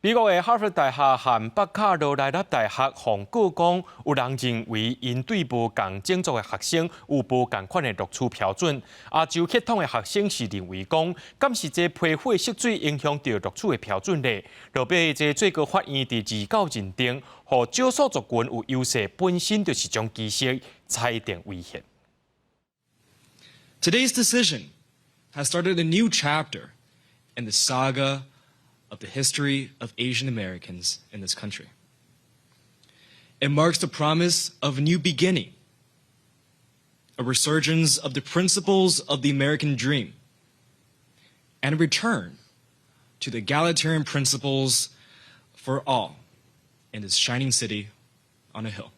美国的哈佛大学和北卡罗来纳大学控告讲，有人认为因对无共种族的学生有无共款的录取标准。亚洲血统的学生是认为讲，敢是这批火色水影响到录取的标准呢？落尾这最高法院第29认定，和少数族群有优势本身就是种歧视，裁定违宪。Today's decision has started a new chapter in the saga of the history of Asian Americans in this country. It marks the promise of a new beginning, a resurgence of the principles of the American dream, and a return to the egalitarian principles for all in this shining city on a hill.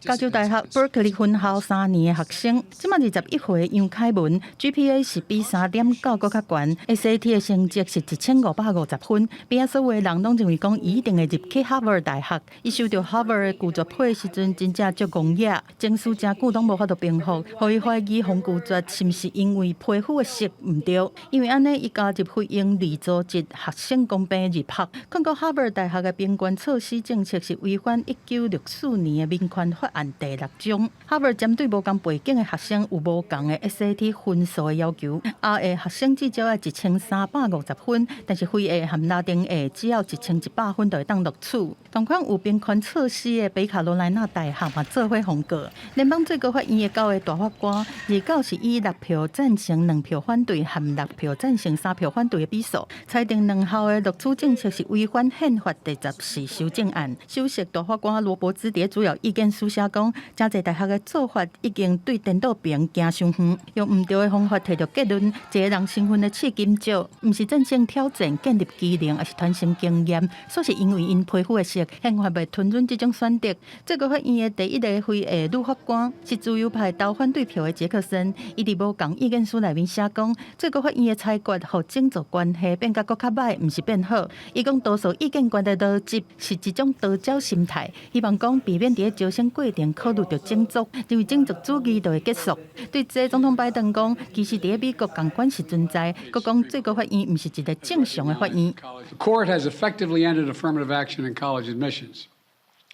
加州大学 Berkeley 分校3年的学生，即马21岁杨凯文 GPA 是比3.9个较悬 ，SAT 的成绩是1550分。边仔所有人拢认为讲，伊一定会入去哈佛大学。伊收到哈佛的拒绝批的时阵，真正足戆野，证书真久拢无法度平复，互伊怀疑互拒绝是毋是因为皮肤的色毋对？因为安尼，伊加入非营利组织学生公平入学。控告哈佛大学的宾权措施政策是违反1964年的民权法案第6章。哈佛针对无共背景的学生有无共的 SAT 分数的要求，A 的学生至少要1350分，但是非 A 和拉丁 A 只要1100分就会当录取。同款有宾权措施的北卡罗来纳大学嘛做伙控告。联邦最高法院的9个大法官29是以6票赞成、2票反对和6票赞成、3票反对的比数，裁定2校的录取政策是违反宪法第14修正案。首席大法官罗伯兹伫主要意见书写讲，真侪大学的做法已经对颠倒边行伤远，用唔对的方法摕到结论，一个人身份的刺金少，唔是真正挑战建立机能，而是传承经验，说是因为因皮肤的色，宪法袂吞准这种选择。最高法院的第一个非裔女法官是自由派投反对票的杰克森，伊伫无共意见书内面写讲，最高法院的裁决互种族关系变甲搁较歹，唔是变好。伊讲多数意见权的逻辑是一种多角心态，希望讲避免伫招生过程考虑到种族，因为种族主义就会结束。对这总统拜登讲，其实伫美国共管是存在，佮讲最高法院唔是一个正常的法院。The court has effectively ended affirmative action in college admissions,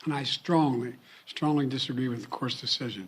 and I strongly disagree with the court's decision.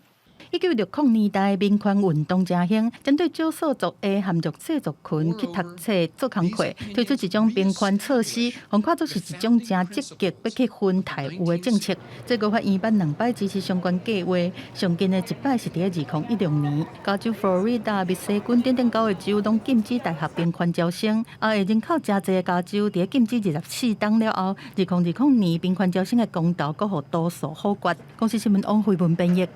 1960年代民权运动正兴，针对少数族裔和弱势族群去读册做工课，推出一种平权措施，横看作是一种正积极要去分台有的政策。最高法院办2摆支持相关计划，上近的一摆是伫2016年，加州、佛罗里达、密西根等9个州拢禁止大学平权招生。人口真侪的加州伫禁止24档了后，2020年平权招生的公道，搁互多数否决。公司新闻王慧文编译。